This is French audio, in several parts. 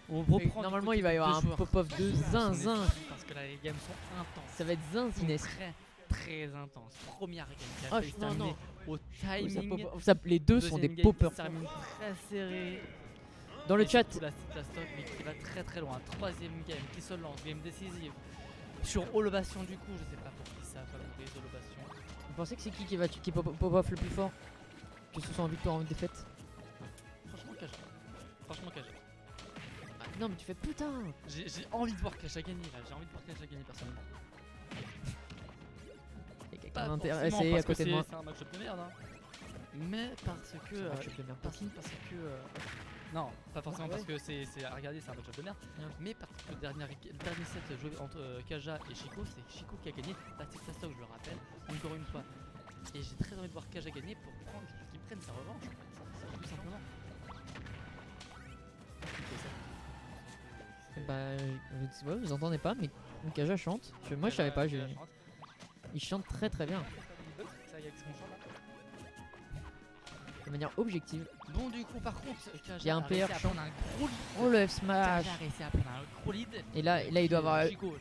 On reprend. Normalement, il va y avoir un pop-off de zinzin. Parce que là, les games sont intenses. Ça va être zinzinesque. Très, très intense. Première game qui a Oh, failli se non, terminer non. au timing. Les deux sont des Deuxième game qui poppers. se termine très serré. Dans le Et chat, surtout la stock, mais qui va très très loin. Troisième game qui se lance, game décisive. Sur Holobation du coup, je sais pas pour qui ça favorise Holobation. vous pensez que c'est qui va qui pop-off le plus fort? Que ce soit en victoire ou en défaite? Franchement, Kaja. Franchement, Kaja. Ah, non, mais tu fais putain! J'ai envie de voir Kaja gagner là, j'ai envie de voir Kaja gagner personnellement. Il y a Pas quelqu'un forcément intéressé à parce que côté de moi. c'est un match-up de merde, hein. Mais parce que. C'est un match-up de merde. parce que. Non, pas forcément Ouais. parce que c'est à regarder, c'est un match-up de merde. Ouais. Mais parce que le dernier set joué entre Kaja et Chico, c'est Chico qui a gagné. La Texas Stock, je le rappelle, encore une fois. Et j'ai très envie de voir Kaja gagner pour qu'il prenne sa revanche, en fait. Tout simplement. Bah, vous entendez pas, mais Kaja chante. Moi, je savais pas. Il chante très très bien. De manière objective. Bon, du coup, par contre, Kaja Il y a un a réussi PR à chant. prendre un gros lead. Oh le F smash! Kaja a réussi à prendre un gros lead. Et là, il doit avoir Chico,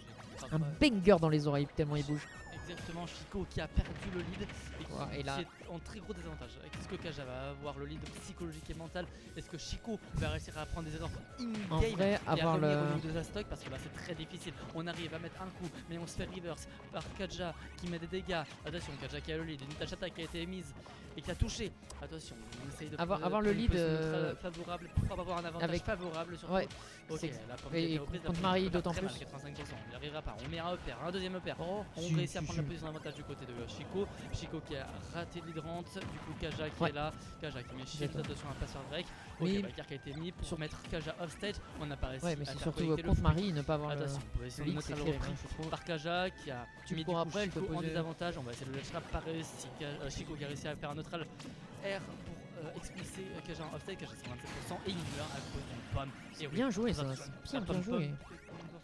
un banger dans les oreilles tellement il bouge. Exactement, Chico qui a perdu le lead et qui, Ouais, et là- qui est en très gros désavantage. Est-ce que Kaja va avoir le lead psychologique et mental? Est-ce que Chico va réussir à prendre des erreurs En in-game vrai, et à avoir revenir le- au niveau de la stock? Parce que là c'est très difficile. On arrive à mettre un coup, mais on se fait reverse par Kaja qui met des dégâts. Attention, Kaja qui a le lead, une tâche attaque qui a été émise et qui a touché. Attention, on essaye de Avoir prendre le une lead, position neutrale favorable pour avoir un avantage avec- favorable sur Ouais. Ok, c'est- la pomme et qui a été reprise, la contre pomme Marie, qui peut faire d'autant très mal, plus. 85%, il n'y arrivera pas. On met un upper, un deuxième upper. Oh, On si, réussit à si, prendre la si. position d'avantage du côté de Chico. Chico qui a raté l'hydrante. Du coup, Kaja qui Ouais. est là. Kaja qui met shield. Exactement. Attention à un passeur break. Mais- Ok, Valkyr qui a été mis pour mettre Kaja off stage. On n'a pas réussi Ouais, mais à c'est faire surtout connecter le contre flux. Marie, ne pas avoir le. Attention, position lead, neutrale c'est terrible, repris hein, je trouve. par Kaja qui a Tu mis du cours coup après, elle peut Chico en poser- désavantage. On va essayer de le trap, pas réussi. Chico qui a réussi à faire un neutral R pour expulser Kaja en off stage. Kaja c'est 27% et il meurt à cause d'une pomme. Et oui, Bien joué, ça. attention, C'est la bien pomme, joué. pomme,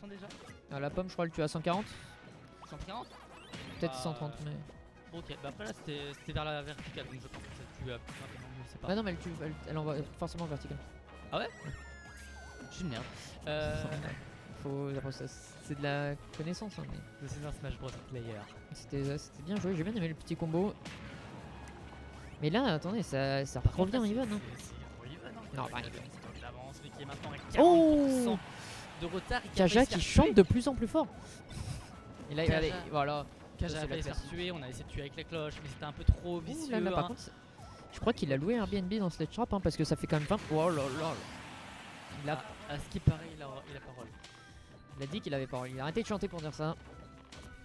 100% déjà Ah, la pomme, je crois que tu as 140. 140. Peut-être Bah, 130, mais. Ok, bah après là c'était vers la verticale donc je pense que ça tue plus rapidement, je sais pas. Ah non, mais elle envoie forcément vertical. Je suis une merde. Après, c'est de la connaissance, hein, mais Je suis un Smash Bros player. c'était bien joué. J'ai bien aimé le petit combo. Mais là, attendez, ça Par revient contre, en là, even. Hein. c'est even, hein. Non, Kaja bah, qui a une stock d'avance, mais qui est maintenant à 40% Oh de retard. et qui a Kaja réussi à qui tuer. chante de plus en plus fort. Et là, Kaja- allez, voilà. Kaja Ça, a c'est failli la se faire classique. tuer, on a essayé de tuer avec les cloches, mais c'était un peu trop Ouh vicieux. là là, par hein. contre, je crois qu'il a loué Airbnb dans Sledge Trap hein, parce que ça fait quand même 20. Oh là là. Il a, À ce qui paraît, il a parole. il a dit qu'il avait parole. Il a arrêté de chanter pour dire ça.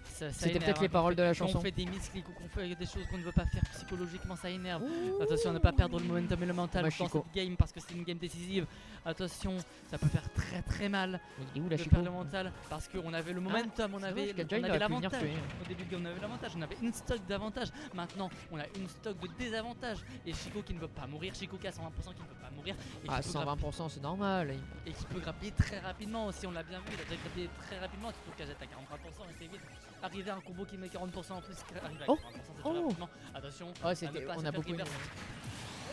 Ça C'était énerve, peut-être hein, les quand paroles on de la fait- quand chanson. on fait des misclics ou qu'on fait des choses qu'on ne veut pas faire psychologiquement, ça énerve. Ouh. Attention à ne pas perdre le momentum et le mental Moi, dans Chico. cette game parce que c'est une game décisive. Attention, ça peut faire très très mal Il est où de la Chico perdre le mental parce qu'on avait le momentum, on avait l'avantage. Au début de game, on avait l'avantage, on avait une stock d'avantage. Maintenant, on a une stock de désavantage. Et Chico qui ne veut pas mourir, Chico qui a 120% qui ne veut pas mourir. Et Ah, qui peut 120%, c'est normal. et qui peut grappiller très rapidement aussi, on l'a bien vu, il a déjà grappillé très rapidement, surtout qu'elle jette à 43% et c'est vite. Arriver à un combo qui met 40% en plus, arriver à 40%, Oh. c'est Oh. rapidement. Attention, Oh, à c'était- ne pas on se a faire beaucoup reverse.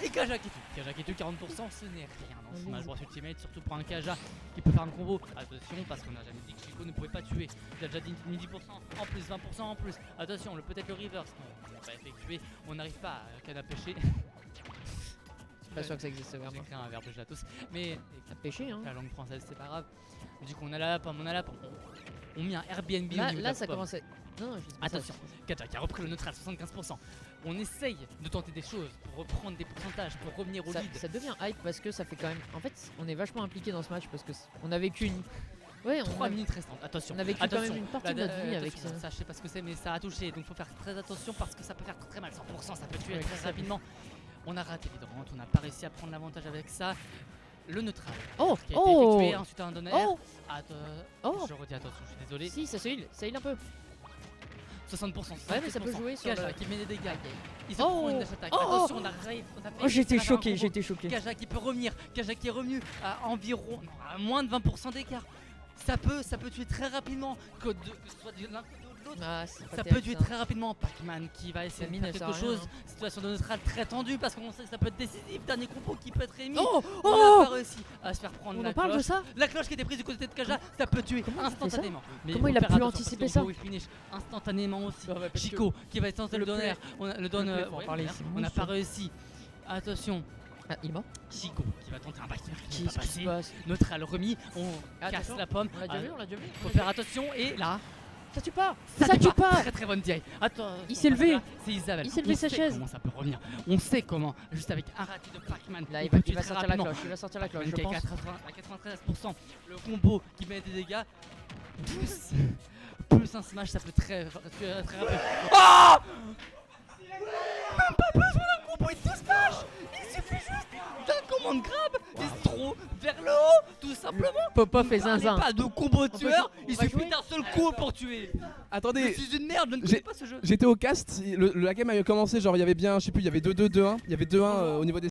Et Kaja qui tue 40%, ce n'est rien dans Smash Bros Ultimate, surtout pour un Kaja qui peut faire un combo. Attention, parce qu'on n'a jamais dit que Chico ne pouvait pas tuer. Il a déjà dit 10% en plus, 20% en plus. Attention, peut-être le reverse, non, on l'a pas effectué, on n'arrive pas à canne à pêcher. C'est pas sûr que ça existe J'ai vraiment. créé un verbe de jeu à tous, mais À pêcher, hein. la langue française c'est pas grave. Du coup on a la pomme, on met un Airbnb au Là, niveau de là la ça pomme. commence à. Non, je dis pas Attention. ça. Kaja qui a repris le neutral 75%. On essaye de tenter des choses pour reprendre des pourcentages, pour revenir au Ça, lead. ça devient hype parce que ça fait quand même. En fait, on est vachement impliqué dans ce match parce que on a vécu une. Ouais, 3 minutes restantes, attention. on a vécu quand attention. même une partie de notre vie avec attention, ça. ça. Je sais pas ce que c'est, mais ça a touché, donc faut faire très attention parce que ça peut faire très mal. 100%, ça peut tuer Ouais, très ça- rapidement. On a raté l'hydrant, on n'a pas réussi à prendre l'avantage avec ça. Le neutral Oh, qui a été oh, effectué, ensuite un donner. oh, Attends, oh. je redis attention, je suis désolé. Si, ça heal un peu. 60%. Ouais, mais ça peut jouer sur Kaja le- qui met des dégâts. Il se Oh. prend une dash attack. Oh. Attention, on a failli Oh, j'étais faire un choqué, combo. j'étais choqué. Kaja qui peut revenir. Kaja qui est revenu à environ à moins de 20% d'écart. Ça peut tuer très rapidement, que ce soit de l'un côté ou de l'autre. Ah, c'est pas Ça peut terrible, tuer ça. très rapidement Pac-Man qui va essayer La de mine, faire elle quelque sert à rien, chose. Situation de neutral très tendue parce qu'on sait que ça peut être décisif. Dernier combo qui peut être émis. Oh, On oh, n'a pas réussi à se faire prendre on la en parle de cloche. ça? La cloche qui était prise du côté de Kaja, ça peut tuer Comment il fait ça instantanément. Mais Comment faut il a faire pu attention parce anticiper qu'on ça peut finish instantanément aussi. Ouais, parce que Chico qui va être tenter le le donner. play- On a- le donne. le play, faut en ouais, parler, merde, c'est on n'a monstrueux. pas réussi. Attention, Ah, il est mort. Chico qui va tenter un backer qui va Qu'est-ce pas qui se passer. passe? Neutral remis, on casse Attention, la pomme. On l'a déjà Ah, vu, on l'a déjà vu. faut faire attention et là, Ça tue pas. ça Ça tue pas. Très très bonne direct. Attends, Il s'est levé. C'est Isabelle. Il s'est levé On sa sait chaise. Comment ça peut revenir. On sait comment. Juste avec un raté de Pac-Man. Là, on il peut va, tuer il va très sortir la rapidement. cloche. Il va sortir la cloche, je Pac-Man qui est pense. à 93%. Le combo qui met des dégâts. Plus un smash, ça peut très rapide. Oh, même pas besoin d'un combo et de smash. Il suffit juste d'un commande grab et throw vers le haut, tout simplement. Popov et Parlez Zinzin. pas de combo peut tueur, jouer, il on va suffit jouer. d'un seul coup pour tuer. Je Attendez, suis une merde, je ne J'ai- connais pas ce jeu. j'étais au cast, la game avait commencé, genre il y avait bien, je sais plus, il y avait 2-2, 2-1, il y avait 2-1 au niveau des